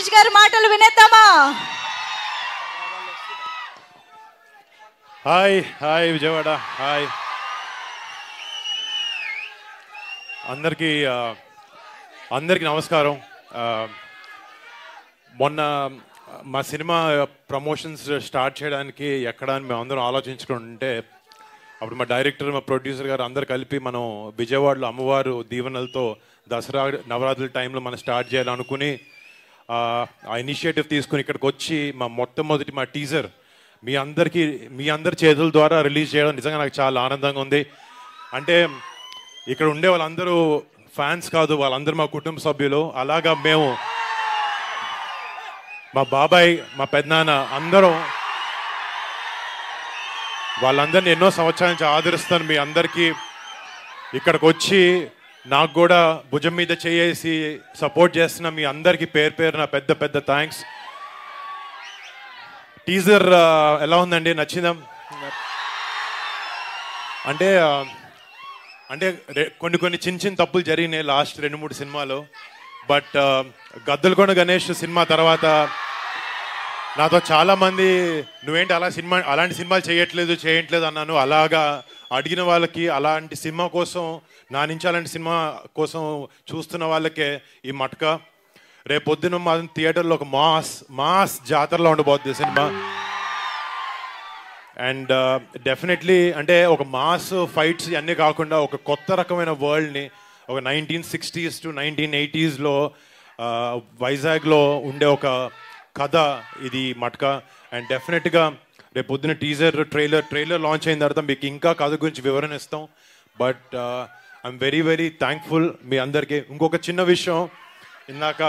తేజ్ గారి మాటలు వినేద్దామా? Hi hi Vijayawada, hi అందరికీ నమస్కారం. మొన్న మా సినిమా ప్రమోషన్స్ స్టార్ట్ చేయడానికి ఎక్కడ అని మేము అందరం ఆలోచించుకుంటుంటే అప్పుడు మా డైరెక్టర్, మా ప్రొడ్యూసర్ గారు అందరు కలిపి మనం విజయవాడలో అమ్మవారు దీవెనలతో దసరా నవరాత్రుల టైంలో మనం స్టార్ట్ చేయాలనుకుని ఆ ఇనిషియేటివ్ తీసుకుని ఇక్కడికి వచ్చి మొట్టమొదటి మా టీజర్ మీ అందరి చేతుల ద్వారా రిలీజ్ చేయడం నిజంగా నాకు చాలా ఆనందంగా ఉంది. అంటే ఇక్కడ ఉండే వాళ్ళందరూ ఫ్యాన్స్ కాదు, వాళ్ళందరూ మా కుటుంబ సభ్యులు. అలాగా మేము మా బాబాయ్, మా పెద్దనాన్న అందరం వాళ్ళందరినీ ఎన్నో సంవత్సరాల నుంచి ఆదరిస్తాను. మీ అందరికీ ఇక్కడికి వచ్చి నాకు కూడా భుజం మీద చేసి సపోర్ట్ చేస్తున్న మీ అందరికీ పేరు పేరున పెద్ద పెద్ద థ్యాంక్స్. టీజర్ ఎలా ఉందండి? నచ్చిందా? అంటే అంటే కొన్ని చిన్న తప్పులు జరిగినాయి లాస్ట్ 2-3 సినిమాలు. బట్ గద్దలకొండ గణేష్ సినిమా తర్వాత నాతో చాలామంది నువ్వేంటి అలాంటి సినిమాలు చేయట్లేదు అన్నాను. అలాగా అడిగిన వాళ్ళకి, అలాంటి సినిమా కోసం నా నుంచి అలాంటి సినిమా కోసం చూస్తున్న వాళ్ళకే ఈ మట్క. రేపొద్దున మా థియేటర్లో ఒక మాస్ జాతరలో ఉండబోతుంది సినిమా. అండ్ డెఫినెట్లీ అంటే ఒక మాస్ ఫైట్స్ అన్నీ కాకుండా ఒక కొత్త రకమైన వరల్డ్ని, ఒక 1960s to 1980sలో వైజాగ్లో ఉండే ఒక కథ ఇది మట్క. అండ్ డెఫినెట్గా రేపు పొద్దున టీజర్ ట్రైలర్ లాంచ్ అయిన తర్వాత మీకు ఇంకా కథ గురించి వివరణ ఇస్తాం. But I'm very very thankful మీ అందరికీ. ఇంకొక చిన్న విషయం, ఇందాక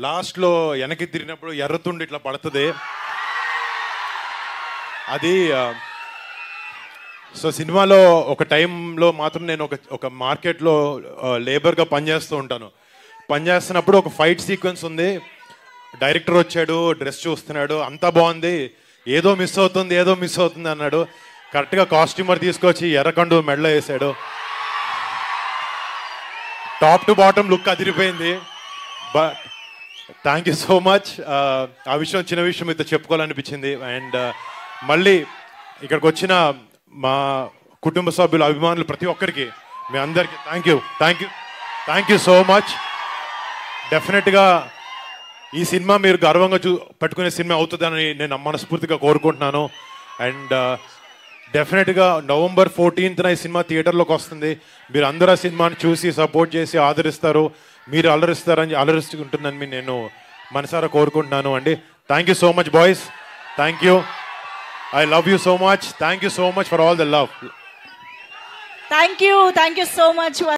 లాస్ట్లో వెనక్కి తిరిగినప్పుడు ఎర్రతుండి ఇట్లా పడుతుంది. అది సో సినిమాలో ఒక టైంలో మాత్రం నేను ఒక మార్కెట్లో లేబర్గా పనిచేస్తూ ఉంటాను. పనిచేస్తున్నప్పుడు ఒక ఫైట్ సీక్వెన్స్ ఉంది. డైరెక్టర్ వచ్చాడు, డ్రెస్ చూస్తున్నాడు, అంతా బాగుంది, ఏదో మిస్ అవుతుంది అన్నాడు. కరెక్ట్గా కాస్ట్యూమర్ తీసుకొచ్చి ఎర్రకండు మెడలో వేసాడు. టాప్ టు బాటమ్ లుక్ అదిరిపోయింది. But thank you so much. ఆ విషయం చిన్న విషయం మీతో చెప్పుకోవాలనిపించింది. అండ్ మళ్ళీ ఇక్కడికి వచ్చిన మా కుటుంబ సభ్యులు, అభిమానులు ప్రతి ఒక్కరికి మీ అందరికీ థ్యాంక్ యూ సో మచ్. డెఫినెట్గా ఈ సినిమా మీరు గర్వంగా పట్టుకునే సినిమా అవుతుందని నేను మనస్ఫూర్తిగా కోరుకుంటున్నాను. అండ్ డెఫినెట్గా November 14th ఈ సినిమా థియేటర్లోకి వస్తుంది. మీరు అందరూ ఆ సినిమాని చూసి సపోర్ట్ చేసి ఆదరిస్తారు, మీరు అలరిస్తుంటుందని నేను మనసారా కోరుకుంటున్నాను అండి. Thank you so much boys. Thank you. I love you so much. Thank you so much for all the love. Thank you so much.